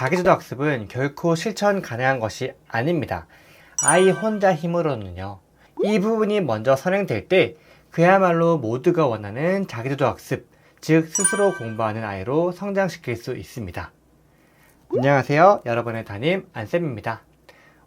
자기주도 학습은 결코 실천 가능한 것이 아닙니다. 아이 혼자 힘으로는요. 이 부분이 먼저 선행될 때 그야말로 모두가 원하는 자기주도 학습, 즉 스스로 공부하는 아이로 성장시킬 수 있습니다. 안녕하세요. 여러분의 담임 안쌤입니다.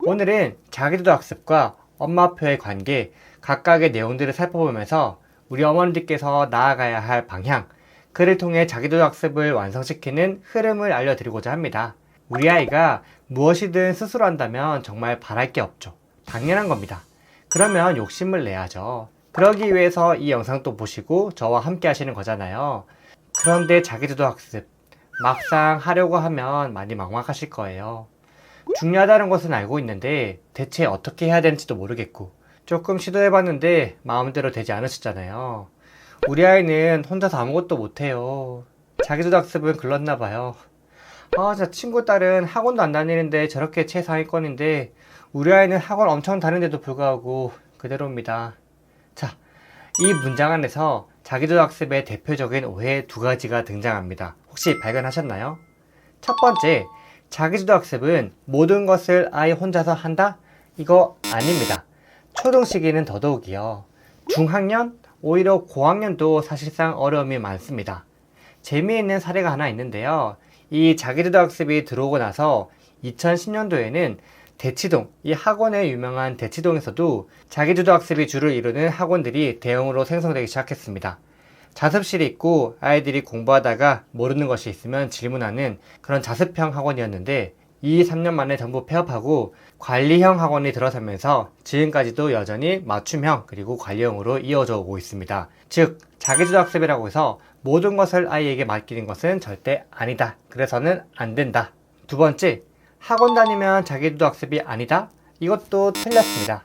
오늘은 자기주도 학습과 엄마표의 관계, 각각의 내용들을 살펴보면서 우리 어머니들께서 나아가야 할 방향, 그를 통해 자기주도 학습을 완성시키는 흐름을 알려드리고자 합니다. 우리 아이가 무엇이든 스스로 한다면 정말 바랄 게 없죠. 당연한 겁니다. 그러면 욕심을 내야죠. 그러기 위해서 이 영상도 보시고 저와 함께 하시는 거잖아요. 그런데 자기주도 학습, 막상 하려고 하면 많이 막막하실 거예요. 중요하다는 것은 알고 있는데 대체 어떻게 해야 되는지도 모르겠고 조금 시도해봤는데 마음대로 되지 않으셨잖아요. 우리 아이는 혼자서 아무것도 못해요. 자기주도 학습은 글렀나봐요. 제 친구 딸은 학원도 안 다니는데 저렇게 최상위권인데 우리 아이는 학원 엄청 다니는데도 불구하고 그대로입니다. 자, 이 문장 안에서 자기주도 학습의 대표적인 오해 두 가지가 등장합니다. 혹시 발견하셨나요? 첫 번째, 자기주도 학습은 모든 것을 아이 혼자서 한다? 이거 아닙니다. 초등 시기는 더더욱이요. 중학년, 오히려 고학년도 사실상 어려움이 많습니다. 재미있는 사례가 하나 있는데요. 이 자기주도 학습이 들어오고 나서 2010년도에는 대치동, 이 학원의 유명한 대치동에서도 자기주도 학습이 주를 이루는 학원들이 대형으로 생성되기 시작했습니다. 자습실이 있고 아이들이 공부하다가 모르는 것이 있으면 질문하는 그런 자습형 학원이었는데 2, 3년 만에 전부 폐업하고 관리형 학원이 들어서면서 지금까지도 여전히 맞춤형 그리고 관리형으로 이어져 오고 있습니다. 즉 자기주도 학습이라고 해서 모든 것을 아이에게 맡기는 것은 절대 아니다. 그래서는 안 된다. 두 번째, 학원 다니면 자기주도 학습이 아니다? 이것도 틀렸습니다.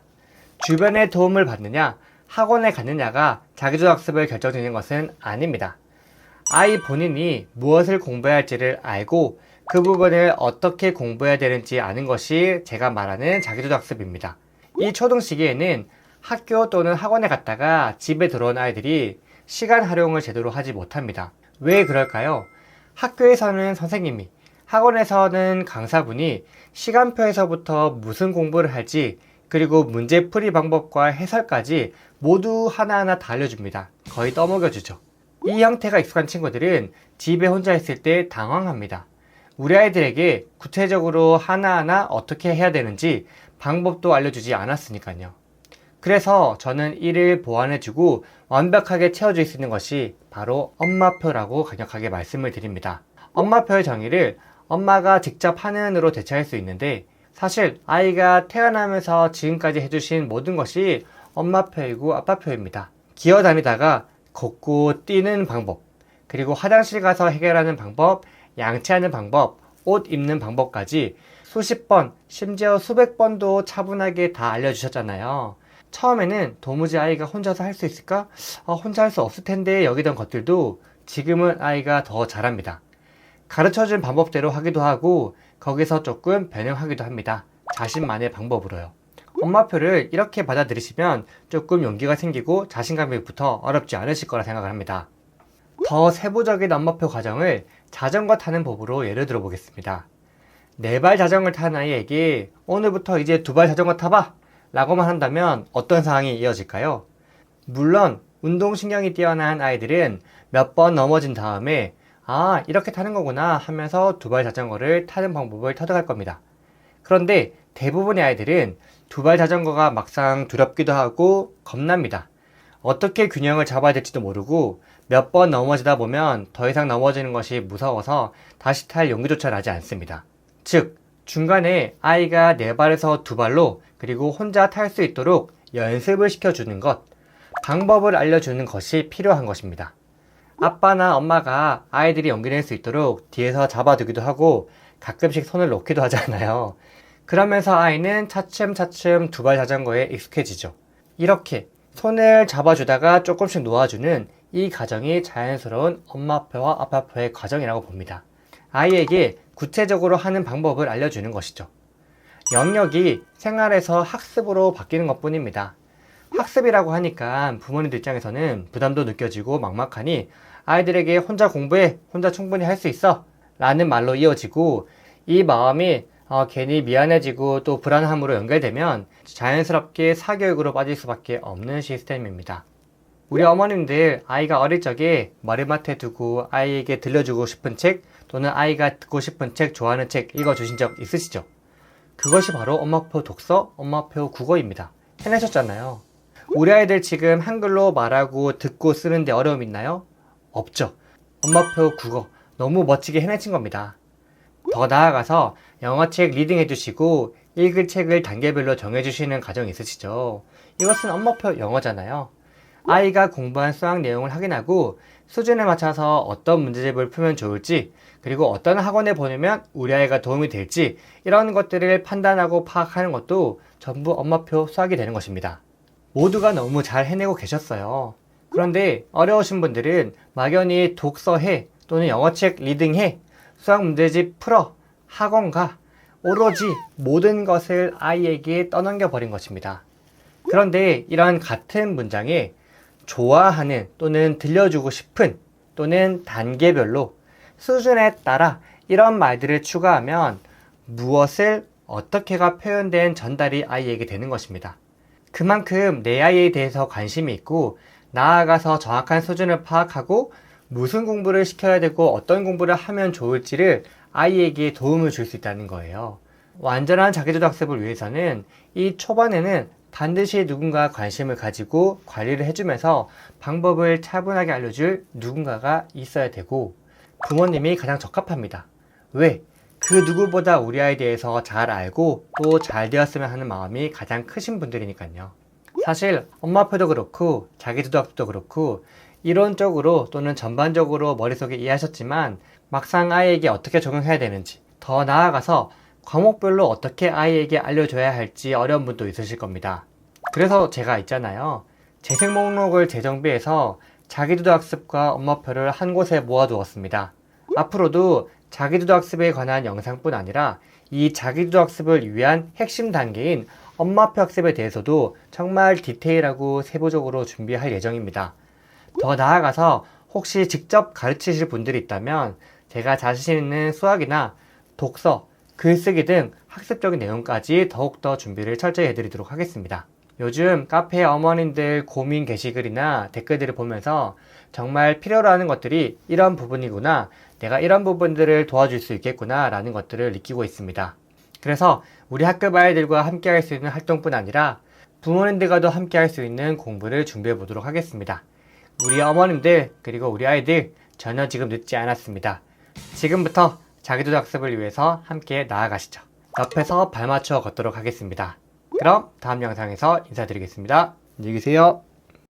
주변의 도움을 받느냐, 학원에 갔느냐가 자기주도 학습을 결정짓는 것은 아닙니다. 아이 본인이 무엇을 공부해야 할지를 알고 그 부분을 어떻게 공부해야 되는지 아는 것이 제가 말하는 자기주도 학습입니다. 이 초등 시기에는 학교 또는 학원에 갔다가 집에 들어온 아이들이 시간 활용을 제대로 하지 못합니다. 왜 그럴까요? 학교에서는 선생님이, 학원에서는 강사분이 시간표에서부터 무슨 공부를 할지 그리고 문제 풀이 방법과 해설까지 모두 하나하나 다 알려줍니다. 거의 떠먹여주죠. 이 형태가 익숙한 친구들은 집에 혼자 있을 때 당황합니다. 우리 아이들에게 구체적으로 하나하나 어떻게 해야 되는지 방법도 알려주지 않았으니까요. 그래서 저는 이를 보완해주고 완벽하게 채워줄 수 있는 것이 바로 엄마표라고 강력하게 말씀을 드립니다. 엄마표의 정의를 엄마가 직접 하는으로 대체할 수 있는데 사실 아이가 태어나면서 지금까지 해주신 모든 것이 엄마표이고 아빠표입니다. 기어 다니다가 걷고 뛰는 방법, 그리고 화장실 가서 해결하는 방법, 양치하는 방법, 옷 입는 방법까지 수십 번, 심지어 수백 번도 차분하게 다 알려주셨잖아요. 처음에는 도무지 아이가 혼자서 할 수 있을까? 혼자 할 수 없을 텐데 여기던 것들도 지금은 아이가 더 잘합니다. 가르쳐준 방법대로 하기도 하고 거기서 조금 변형하기도 합니다. 자신만의 방법으로요. 엄마표를 이렇게 받아들이시면 조금 용기가 생기고 자신감이 붙어 어렵지 않으실 거라 생각을 합니다. 더 세부적인 엄마표 과정을 자전거 타는 법으로 예를 들어 보겠습니다. 4발 자전거를 타는 아이에게 오늘부터 이제 2발 자전거 타봐! 라고만 한다면 어떤 상황이 이어질까요? 물론 운동신경이 뛰어난 아이들은 몇 번 넘어진 다음에 이렇게 타는 거구나 하면서 2발 자전거를 타는 방법을 터득할 겁니다. 그런데 대부분의 아이들은 2발 자전거가 막상 두렵기도 하고 겁납니다. 어떻게 균형을 잡아야 될지도 모르고 몇 번 넘어지다 보면 더 이상 넘어지는 것이 무서워서 다시 탈 용기조차 나지 않습니다. 즉, 중간에 아이가 4발에서 2발로 그리고 혼자 탈 수 있도록 연습을 시켜주는 것, 방법을 알려주는 것이 필요한 것입니다. 아빠나 엄마가 아이들이 용기 낼 수 있도록 뒤에서 잡아두기도 하고 가끔씩 손을 놓기도 하잖아요. 그러면서 아이는 차츰차츰 2발 자전거에 익숙해지죠. 이렇게 손을 잡아주다가 조금씩 놓아주는 이 과정이 자연스러운 엄마표와 아빠표의 과정이라고 봅니다. 아이에게 구체적으로 하는 방법을 알려주는 것이죠. 영역이 생활에서 학습으로 바뀌는 것 뿐입니다. 학습이라고 하니까 부모님들 입장에서는 부담도 느껴지고 막막하니 아이들에게 혼자 공부해, 혼자 충분히 할 수 있어 라는 말로 이어지고 이 마음이 괜히 미안해지고 또 불안함으로 연결되면 자연스럽게 사교육으로 빠질 수밖에 없는 시스템입니다. 우리 어머님들 아이가 어릴 적에 머리맡에 두고 아이에게 들려주고 싶은 책 또는 아이가 듣고 싶은 책, 좋아하는 책 읽어주신 적 있으시죠? 그것이 바로 엄마표 독서, 엄마표 국어입니다. 해내셨잖아요. 우리 아이들 지금 한글로 말하고 듣고 쓰는데 어려움 있나요? 없죠. 엄마표 국어 너무 멋지게 해내신 겁니다. 더 나아가서 영어책 리딩 해주시고 읽을 책을 단계별로 정해주시는 가정 있으시죠? 이것은 엄마표 영어잖아요. 아이가 공부한 수학 내용을 확인하고 수준에 맞춰서 어떤 문제집을 풀면 좋을지 그리고 어떤 학원에 보내면 우리 아이가 도움이 될지 이런 것들을 판단하고 파악하는 것도 전부 엄마표 수학이 되는 것입니다. 모두가 너무 잘 해내고 계셨어요. 그런데 어려우신 분들은 막연히 독서해 또는 영어책 리딩해 수학 문제집 풀어 학원 가 오로지 모든 것을 아이에게 떠넘겨 버린 것입니다. 그런데 이런 같은 문장에 좋아하는 또는 들려주고 싶은 또는 단계별로 수준에 따라 이런 말들을 추가하면 무엇을 어떻게가 표현된 전달이 아이에게 되는 것입니다. 그만큼 내 아이에 대해서 관심이 있고 나아가서 정확한 수준을 파악하고 무슨 공부를 시켜야 되고 어떤 공부를 하면 좋을지를 아이에게 도움을 줄 수 있다는 거예요. 완전한 자기주도 학습을 위해서는 이 초반에는 반드시 누군가 관심을 가지고 관리를 해주면서 방법을 차분하게 알려줄 누군가가 있어야 되고 부모님이 가장 적합합니다. 왜? 그 누구보다 우리 아이에 대해서 잘 알고 또 잘 되었으면 하는 마음이 가장 크신 분들이니까요. 사실 엄마표도 그렇고 자기주도 학습도 그렇고 이론적으로 또는 전반적으로 머릿속에 이해하셨지만 막상 아이에게 어떻게 적용해야 되는지 더 나아가서 과목별로 어떻게 아이에게 알려줘야 할지 어려운 분도 있으실 겁니다. 그래서 제가 있잖아요. 재생 목록을 재정비해서 자기주도 학습과 엄마표를 한 곳에 모아두었습니다. 앞으로도 자기주도 학습에 관한 영상뿐 아니라 이 자기주도 학습을 위한 핵심 단계인 엄마표 학습에 대해서도 정말 디테일하고 세부적으로 준비할 예정입니다. 더 나아가서 혹시 직접 가르치실 분들이 있다면 제가 자신 있는 수학이나 독서, 글쓰기 등 학습적인 내용까지 더욱더 준비를 철저히 해드리도록 하겠습니다. 요즘 카페 어머님들 고민 게시글이나 댓글들을 보면서 정말 필요로 하는 것들이 이런 부분이구나, 내가 이런 부분들을 도와줄 수 있겠구나 라는 것들을 느끼고 있습니다. 그래서 우리 학급 아이들과 함께 할 수 있는 활동뿐 아니라 부모님들과도 함께 할 수 있는 공부를 준비해 보도록 하겠습니다. 우리 어머님들 그리고 우리 아이들 전혀 지금 늦지 않았습니다. 지금부터 자기주도 학습을 위해서 함께 나아가시죠. 옆에서 발 맞춰 걷도록 하겠습니다. 그럼 다음 영상에서 인사드리겠습니다. 안녕히 계세요.